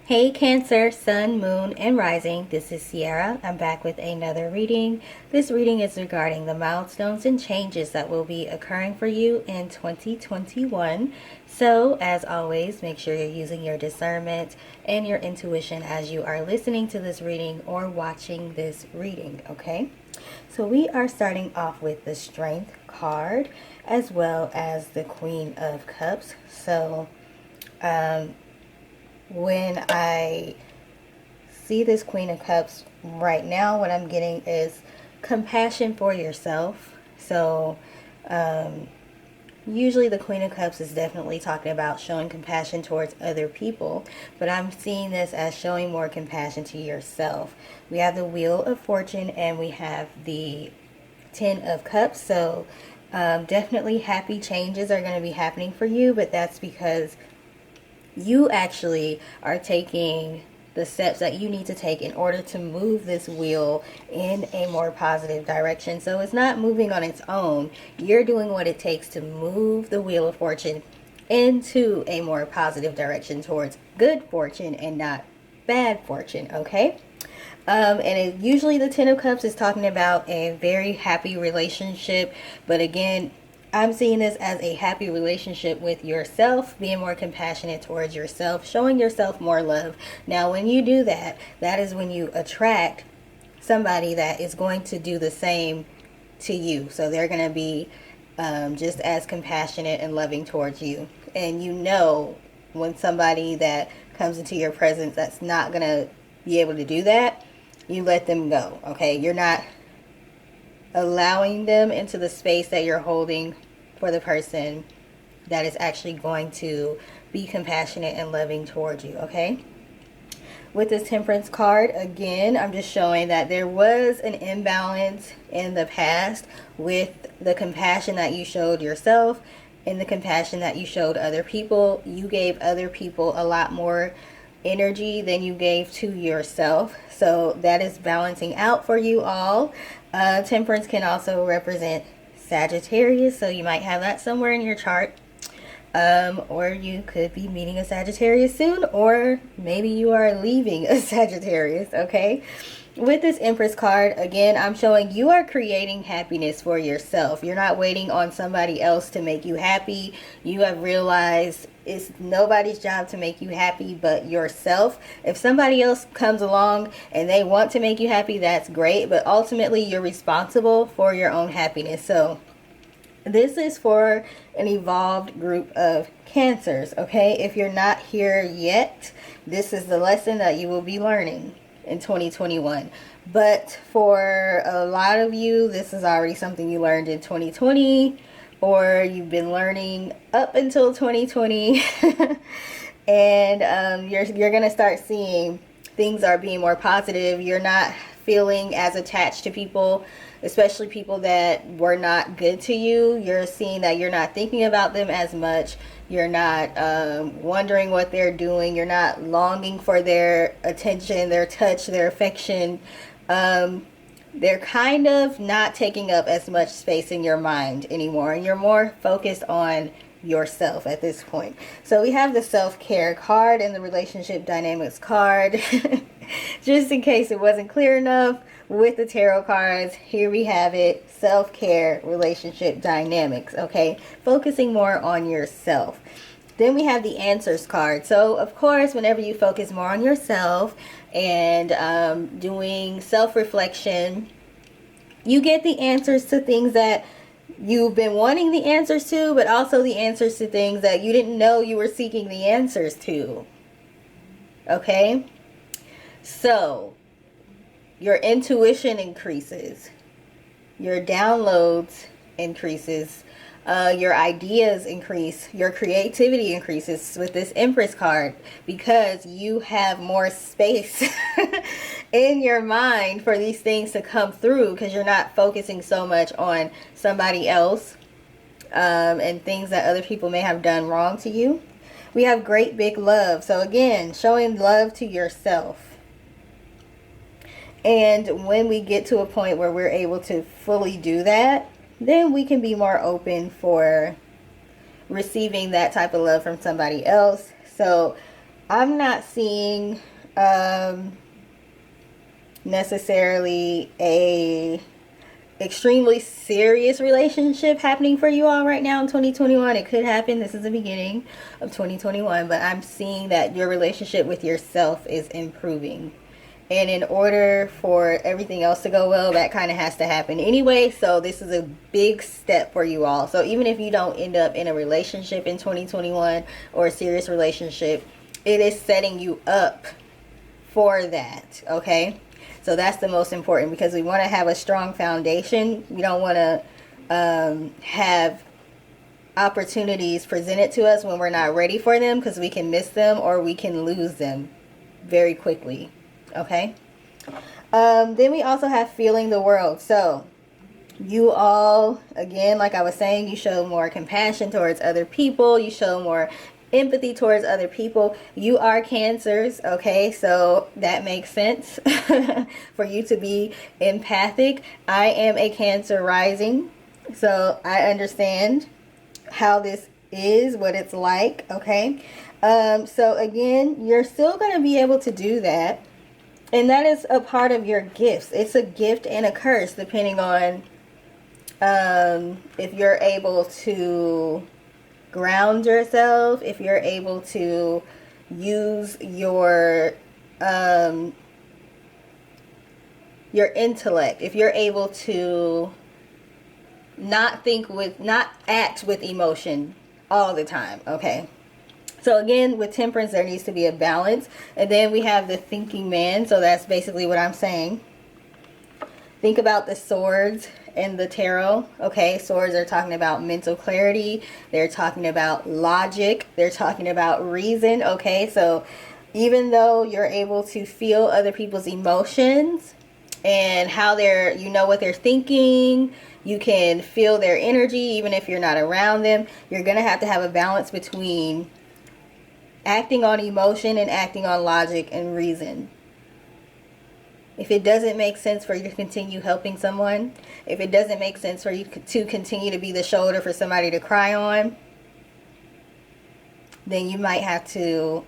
Hey Cancer, Sun, Moon, and Rising. This is Sierra. I'm back with another reading. This reading is regarding the milestones and changes that will be occurring for you in 2021. So, as always, make sure you're using your discernment and your intuition as you are listening to this reading or watching this reading, okay? So, we are starting off with the Strength card as well as the Queen of Cups. So, when I see this Queen of Cups right now, what I'm getting is compassion for yourself. So usually the Queen of Cups is definitely talking about showing compassion towards other people, but I'm seeing this as showing more compassion to yourself. We have the Wheel of Fortune and we have the Ten of Cups. So definitely happy changes are going to be happening for you, but that's because you actually are taking the steps that you need to take in order to move this wheel in a more positive direction. So it's not moving on its own. You're doing what it takes to move the Wheel of Fortune into a more positive direction towards good fortune and not bad fortune, okay? Usually the Ten of Cups is talking about a very happy relationship, but again, I'm seeing this as a happy relationship with yourself, being more compassionate towards yourself, showing yourself more love. Now, when you do that, that is when you attract somebody that is going to do the same to you. So they're going to be just as compassionate and loving towards you. And you know when somebody that comes into your presence that's not going to be able to do that, you let them go, okay? You're not allowing them into the space that you're holding for the person that is actually going to be compassionate and loving towards you, okay? With this Temperance card, again, I'm just showing that there was an imbalance in the past with the compassion that you showed yourself and the compassion that you showed other people. You gave other people a lot more energy than you gave to yourself. So that is balancing out for you all. Temperance can also represent Sagittarius, so you might have that somewhere in your chart. Or you could be meeting a Sagittarius soon, or maybe you are leaving a Sagittarius, okay? With this Empress card, again, I'm showing you are creating happiness for yourself. You're not waiting on somebody else to make you happy. You have realized it's nobody's job to make you happy but yourself. If somebody else comes along and they want to make you happy, that's great, but ultimately you're responsible for your own happiness. So this is for an evolved group of Cancers, okay? If you're not here yet, this is the lesson that you will be learning in 2021. But for a lot of you, this is already something you learned in 2020, or you've been learning up until 2020. And you're gonna start seeing things are being more positive. You're not feeling as attached to people, especially people that were not good to you. You're seeing that you're not thinking about them as much. You're not wondering what they're doing. You're not longing for their attention, their touch, their affection. They're kind of not taking up as much space in your mind anymore. And you're more focused on yourself at this point. So we have the self-care card and the relationship dynamics card. Just in case it wasn't clear enough with the tarot cards, here we have it. Self-care, relationship dynamics, okay? Focusing more on yourself. Then we have the answers card. So of course, whenever you focus more on yourself and doing self-reflection, you get the answers to things that you've been wanting the answers to, but also the answers to things that you didn't know you were seeking the answers to. Okay? So, your intuition increases. Your downloads increases. Your ideas increase. Your creativity increases with this Empress card because you have more space in your mind for these things to come through because you're not focusing so much on somebody else and things that other people may have done wrong to you. We have great big love. So again, showing love to yourself. And when we get to a point where we're able to fully do that, then we can be more open for receiving that type of love from somebody else. So I'm not seeing necessarily a extremely serious relationship happening for you all right now in 2021. It could happen. This is the beginning of 2021, but I'm seeing that your relationship with yourself is improving. And in order for everything else to go well, that kind of has to happen anyway. So this is a big step for you all. So even if you don't end up in a relationship in 2021 or a serious relationship, it is setting you up for that, okay? So that's the most important, because we want to have a strong foundation. We don't want to have opportunities presented to us when we're not ready for them, because we can miss them or we can lose them very quickly, okay? Then we also have feeling the world. So you all, again, like I was saying, you show more compassion towards other people. You show more empathy towards other people. You are Cancers, okay? So that makes sense for you to be empathic. I am a Cancer rising, so I understand how this is, what it's like, okay? So again, you're still going to be able to do that. And that is a part of your gifts. It's a gift and a curse, depending on if you're able to ground yourself, if you're able to use your intellect, if you're able to not act with emotion all the time, okay? So again, with Temperance, there needs to be a balance. And then we have the thinking man. So that's basically what I'm saying. Think about the swords in the tarot. Okay, swords are talking about mental clarity. They're talking about logic. They're talking about reason. Okay, so even though you're able to feel other people's emotions and how you know what they're thinking, you can feel their energy even if you're not around them, you're going to have a balance between acting on emotion and acting on logic and reason. If it doesn't make sense for you to continue helping someone, if it doesn't make sense for you to continue to be the shoulder for somebody to cry on, then you might have to,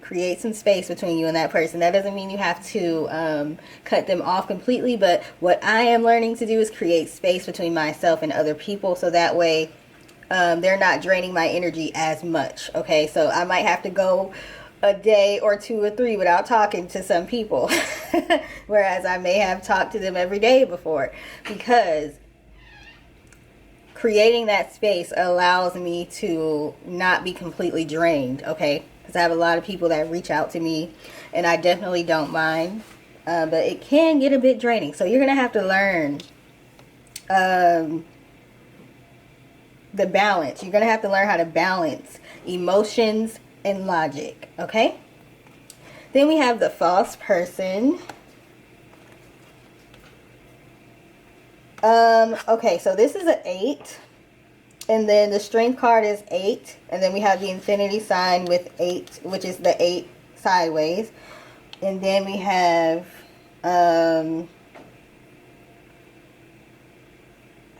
create some space between you and that person. That doesn't mean you have to cut them off completely, but what I am learning to do is create space between myself and other people, so that way they're not draining my energy as much, okay? So I might have to go a day or 2 or 3 without talking to some people, whereas I may have talked to them every day before, because creating that space allows me to not be completely drained, okay? Because I have a lot of people that reach out to me, and I definitely don't mind, but it can get a bit draining. So you're going to have to learn the balance. You're going to have to learn how to balance emotions and logic, okay? Then we have the false person. Okay, so this is an 8. And then the strength card is 8. And then we have the infinity sign with 8, which is the 8 sideways. And then we have, I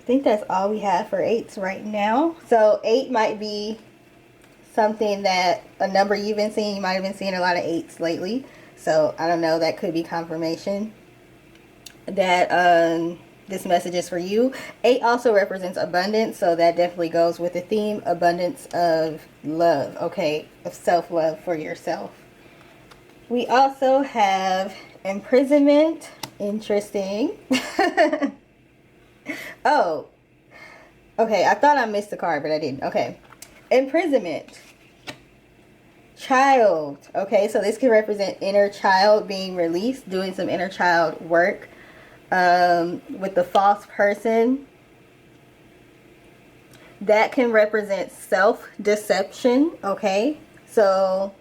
think that's all we have for 8s right now. So 8 might be something that, a number you've been seeing. You might have been seeing a lot of 8s lately. So I don't know, that could be confirmation that this message is for you. 8 also represents abundance, so that definitely goes with the theme, abundance of love, okay, of self-love for yourself. We also have imprisonment. Interesting. Oh, okay, I thought I missed the card, but I didn't. Okay, imprisonment. Child. Okay, so this can represent inner child being released, doing some inner child work. With the false person, that can represent self-deception, okay? So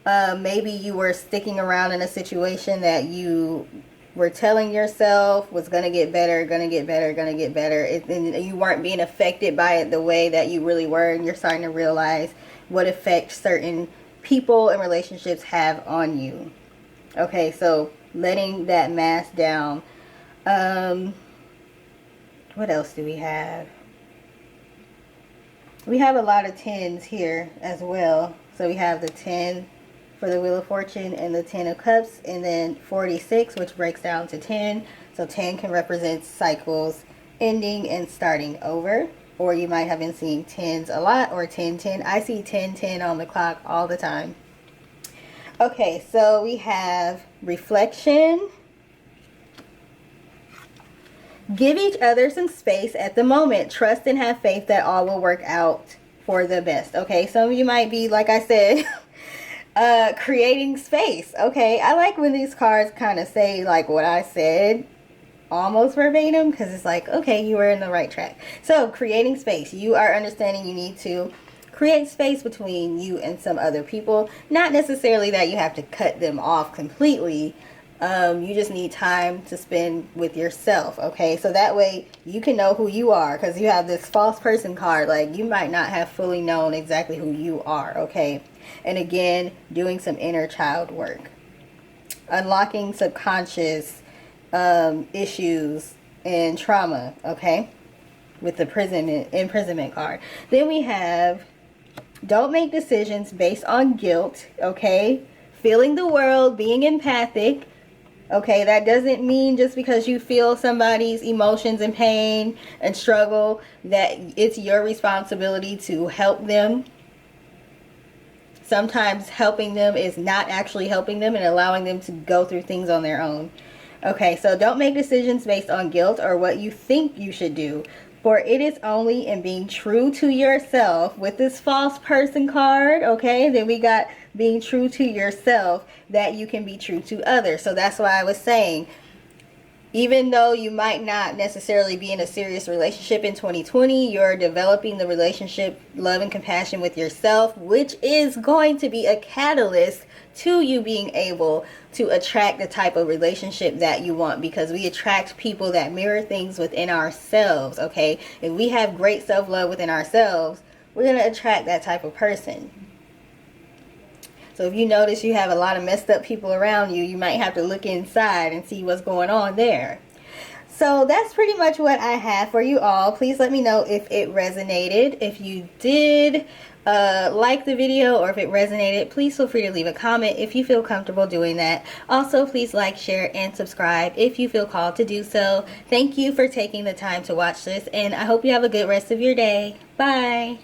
maybe you were sticking around in a situation that you were telling yourself was going to get better, going to get better, going to get better, and you weren't being affected by it the way that you really were, and you're starting to realize what effect certain people and relationships have on you. Okay, so letting that mask down. What else do we have? We have a lot of 10s here as well. So we have the 10 for the Wheel of Fortune and the 10 of Cups, and then 46, which breaks down to 10. So 10 can represent cycles ending and starting over. Or you might have been seeing 10s a lot, or 10-10. I see 10-10 on the clock all the time. Okay, so we have reflection. Give each other some space at the moment. Trust and have faith that all will work out for the best. Okay, some of you might be, like I said, creating space. Okay, I like when these cards kind of say like what I said almost verbatim, because it's like, okay, you were in the right track. So creating space, you are understanding you need to create space between you and some other people. Not necessarily that you have to cut them off completely. You just need time to spend with yourself. Okay, so that way you can know who you are, because you have this false person card. Like, you might not have fully known exactly who you are. Okay, and again, doing some inner child work, unlocking subconscious issues and trauma. Okay, with the imprisonment card. Then we have, don't make decisions based on guilt. Okay, feeling the world, being empathic. Okay, that doesn't mean just because you feel somebody's emotions and pain and struggle that it's your responsibility to help them. Sometimes helping them is not actually helping them and allowing them to go through things on their own. Okay, so don't make decisions based on guilt or what you think you should do. For it is only in being true to yourself with this false person card. Okay, then we got being true to yourself that you can be true to others. So that's why I was saying, even though you might not necessarily be in a serious relationship in 2020, you're developing the relationship, love, and compassion with yourself, which is going to be a catalyst to you being able to attract the type of relationship that you want, because we attract people that mirror things within ourselves. Okay, if we have great self-love within ourselves, we're going to attract that type of person. So if you notice you have a lot of messed up people around you, you might have to look inside and see what's going on there. So that's pretty much what I have for you all. Please let me know if it resonated. If you did like the video, or if it resonated, please feel free to leave a comment if you feel comfortable doing that. Also, please like, share, and subscribe if you feel called to do so. Thank you for taking the time to watch this, and I hope you have a good rest of your day. Bye.